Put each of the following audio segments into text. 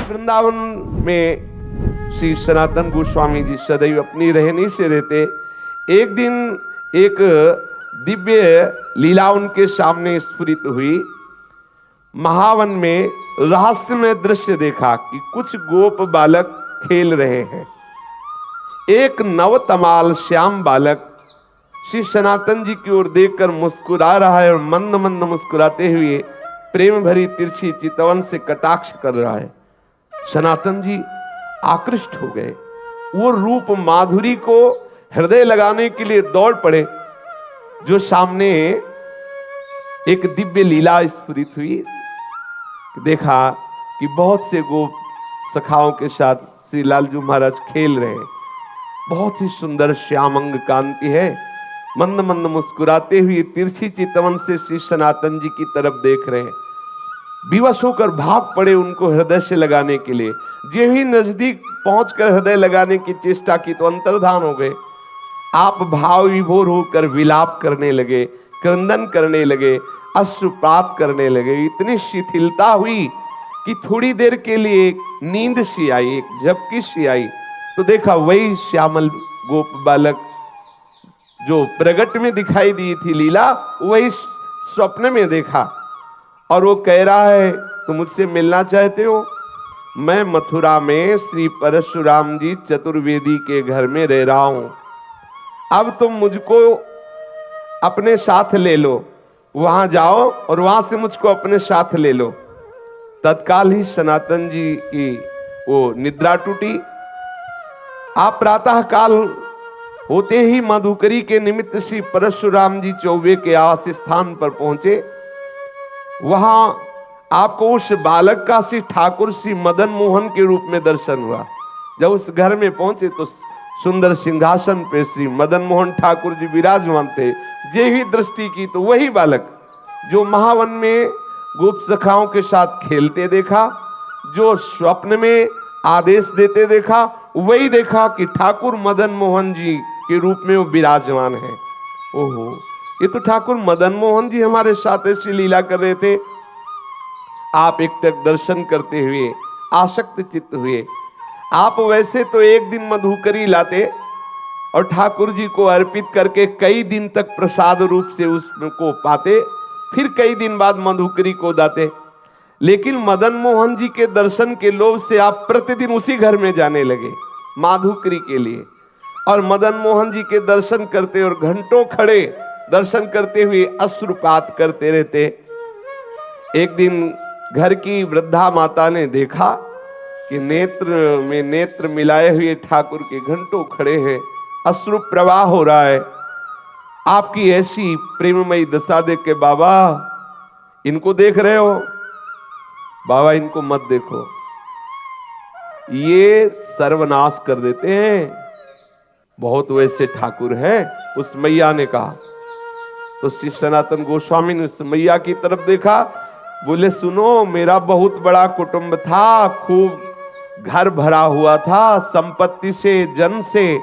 वृंदावन में श्री सनातन गोस्वामी जी सदैव अपनी रहनी से रहते। एक दिन एक दिव्य लीला उनके सामने स्फुरित हुई। महावन में रहस्यमय दृश्य देखा कि कुछ गोप बालक खेल रहे हैं। एक नवतमाल श्याम बालक श्री सनातन जी की ओर देखकर मुस्कुरा रहा है और मंद मंद मुस्कुराते हुए प्रेम भरी तिरछी चितवन से कटाक्ष कर रहा है। सनातन जी आकृष्ट हो गए। वो रूप माधुरी को हृदय लगाने के लिए दौड़ पड़े। जो सामने एक दिव्य लीला स्फुरित हुई, देखा कि बहुत से गोप सखाओं के साथ श्री लालजू महाराज खेल रहे हैं। बहुत ही सुंदर श्यामंग कांति है। मंद मंद मुस्कुराते हुए तिरछी चितवन से श्री सनातन जी की तरफ देख रहे हैं। विवश होकर भाग पड़े उनको हृदय से लगाने के लिए। जो ही नजदीक पहुंचकर हृदय लगाने की चेष्टा की तो अंतर्धान हो गए। आप भाव विभोर होकर विलाप करने लगे, क्रंदन करने लगे, अश्रुपात करने लगे। इतनी शिथिलता हुई कि थोड़ी देर के लिए नींद सी आई, एक झपकी सी आई। तो देखा वही श्यामल गोप बालक जो प्रगट में दिखाई दी थी लीला, वही स्वप्न में देखा। और वो कह रहा है, तुम मुझसे मिलना चाहते हो? मैं मथुरा में श्री परशुराम जी चतुर्वेदी के घर में रह रहा हूं। अब तुम मुझको अपने साथ ले लो। वहां जाओ और वहां से मुझको अपने साथ ले लो। तत्काल ही सनातन जी की वो निद्रा टूटी। आप प्रातः काल होते ही मधुकरी के निमित्त श्री परशुराम जी चौबे के आवास स्थान पर पहुंचे। वहां आपको उस बालक का श्री ठाकुर श्री मदन मोहन के रूप में दर्शन हुआ। जब उस घर में पहुंचे तो सुंदर सिंहासन पे श्री मदन मोहन ठाकुर जी विराजमान थे। जे ही दृष्टि की तो वही बालक जो महावन में गोप सखाओं के साथ खेलते देखा, जो स्वप्न में आदेश देते देखा, वही देखा कि ठाकुर मदन मोहन जी के रूप में वो विराजमान है। ओहो, ये तो ठाकुर मदन मोहन जी हमारे साथ ऐसी लीला कर रहे थे। आप एकटक दर्शन करते हुए आसक्त चित्त हुए। आप वैसे तो एक दिन मधुकरी लाते और ठाकुर जी को अर्पित करके कई दिन तक प्रसाद रूप से उसको पाते, फिर कई दिन बाद मधुकरी को दाते। लेकिन मदन मोहन जी के दर्शन के लोभ से आप प्रतिदिन उसी घर में जाने लगे माधुकरी के लिए। और मदन मोहन जी के दर्शन करते और घंटों खड़े दर्शन करते हुए अश्रुपात करते रहते। एक दिन घर की वृद्धा माता ने देखा कि नेत्र में नेत्र मिलाए हुए ठाकुर के घंटों खड़े हैं, अश्रु प्रवाह हो रहा है। आपकी ऐसी प्रेममयी दशा देख के, बाबा इनको देख रहे हो? बाबा इनको मत देखो, ये सर्वनाश कर देते हैं। बहुत वैसे ठाकुर हैं। उस मैया ने कहा। तो श्री सनातन गोस्वामी ने उस मैया की तरफ देखा, बोले सुनो, मेरा बहुत बड़ा कुटुंब था, खूब घर भरा हुआ था संपत्ति से, जन से,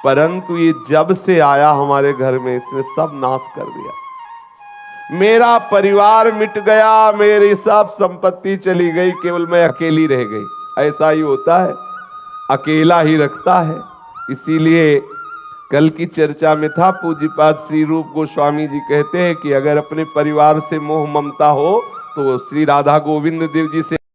परंतु ये जब से आया हमारे घर में इसने सब नाश कर दिया। मेरा परिवार मिट गया, मेरी सब संपत्ति चली गई, केवल मैं अकेली रह गई। ऐसा ही होता है, अकेला ही रखता है। इसीलिए कल की चर्चा में था, पूज्यपाद श्री रूप गोस्वामी जी कहते हैं कि अगर अपने परिवार से मोह ममता हो तो श्री राधा गोविंद देव जी से